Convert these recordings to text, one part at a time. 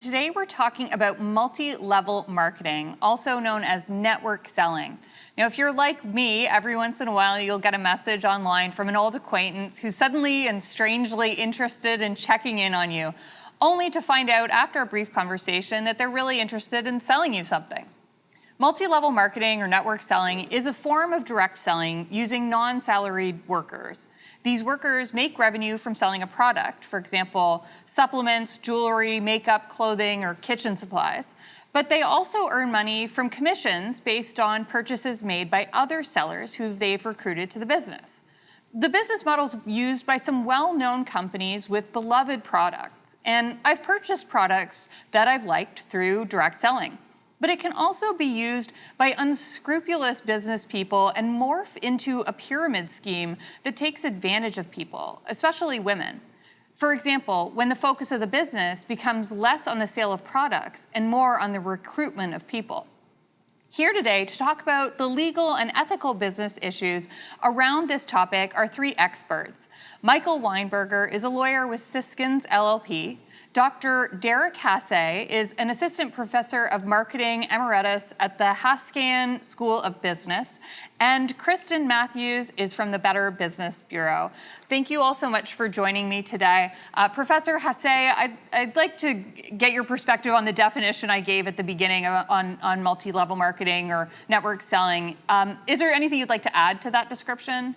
Today, we're talking about multi-level marketing, also known as network selling. Now, if you're like me, every once in a while, you'll get a message online from an old acquaintance who's suddenly and strangely interested in checking in on you, only to find out after a brief conversation that they're really interested in selling you something. Multi-level marketing or network selling is a form of direct selling using non-salaried workers. These workers make revenue from selling a product, for example, supplements, jewelry, makeup, clothing, or kitchen supplies. But they also earn money from commissions based on purchases made by other sellers who they've recruited to the business. The business model is used by some well-known companies with beloved products, and I've purchased products that I've liked through direct selling. But it can also be used by unscrupulous business people and morph into a pyramid scheme that takes advantage of people, especially women. For example, when the focus of the business becomes less on the sale of products and more on the recruitment of people. Here today to talk about the legal and ethical business issues around this topic are three experts. Michael Weinberger is a lawyer with Siskins LLP. Dr. Derek Hasse is an assistant professor of marketing emeritus at the Haskayne School of Business. And Kristen Matthews is from the Better Business Bureau. Thank you all so much for joining me today. Professor Hasse, I'd like to get your perspective on the definition I gave at the beginning on multi-level marketing or network selling. Is there anything you'd like to add to that description?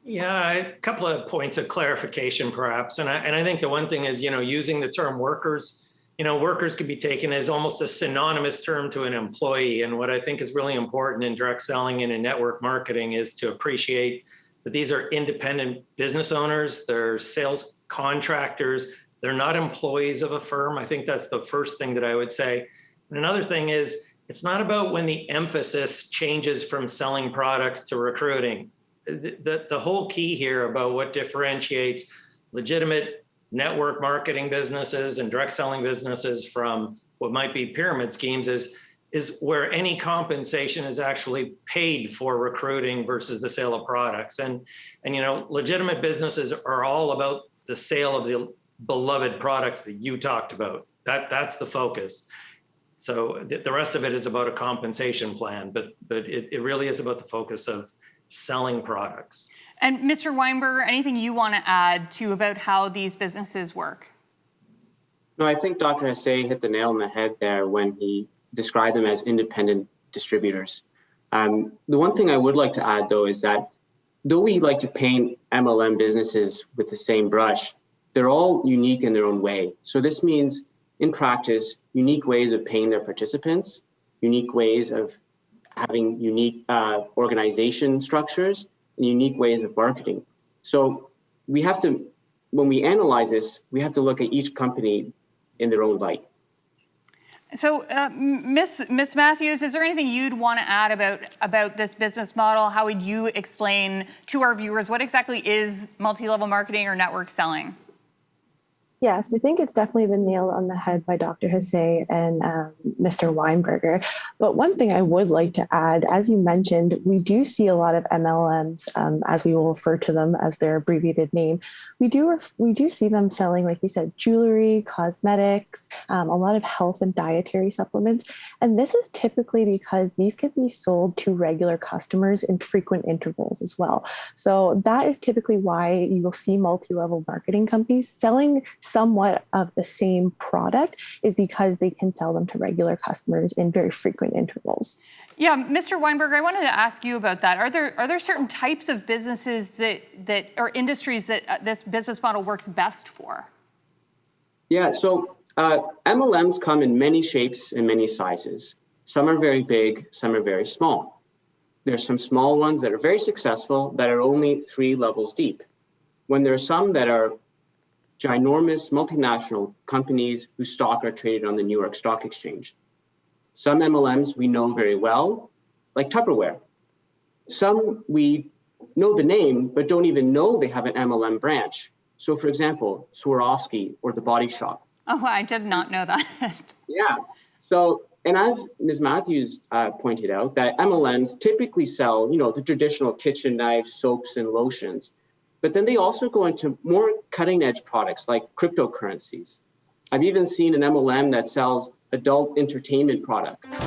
Yeah, a couple of points of clarification, perhaps. And I think the one thing is, using the term workers, workers can be taken as almost a synonymous term to an employee. And what I think is really important in direct selling and in network marketing is to appreciate that these are independent business owners, they're sales contractors, they're not employees of a firm. I think that's the first thing that I would say. And another thing is, it's not about when the emphasis changes from selling products to recruiting. The whole key here about what differentiates legitimate network marketing businesses and direct selling businesses from what might be pyramid schemes is where any compensation is actually paid for recruiting versus the sale of products. And legitimate businesses are all about the sale of the beloved products that you talked about. That's the focus. So the rest of it is about a compensation plan, but it really is about the focus of selling products. And Mr. Weinberger, anything you want to add to about how these businesses work? No, I think Dr. Hasse hit the nail on the head there when he described them as independent distributors. The one thing I would like to add, though, is that though we like to paint MLM businesses with the same brush, they're all unique in their own way. So this means, in practice, unique ways of paying their participants, unique ways of having unique organization structures and unique ways of marketing. So we have to, when we analyze this, we have to look at each company in their own light. So, Ms. Matthews, is there anything you'd want to add about this business model? How would you explain to our viewers what exactly is multi-level marketing or network selling? Yes, I think it's definitely been nailed on the head by Dr. Hasse and Mr. Weinberger. But one thing I would like to add, as you mentioned, we do see a lot of MLMs, as we will refer to them as their abbreviated name. We do see them selling, like you said, jewelry, cosmetics, a lot of health and dietary supplements. And this is typically because these can be sold to regular customers in frequent intervals as well. So that is typically why you will see multi-level marketing companies selling somewhat of the same product, is because they can sell them to regular customers in very frequent intervals. Yeah, Mr. Weinberg, I wanted to ask you about that. Are there certain types of businesses that or industries that this business model works best for? Yeah, so MLMs come in many shapes and many sizes. Some are very big, some are very small. There's some small ones that are very successful that are only 3 levels deep. When there are some that are ginormous multinational companies whose stock are traded on the New York Stock Exchange. Some MLMs we know very well, like Tupperware. Some we know the name, but don't even know they have an MLM branch. So for example, Swarovski or The Body Shop. Oh, I did not know that. Yeah. So, and as Ms. Matthews pointed out, that MLMs typically sell, the traditional kitchen knives, soaps, and lotions. But then they also go into more cutting edge products like cryptocurrencies. I've even seen an MLM that sells adult entertainment product.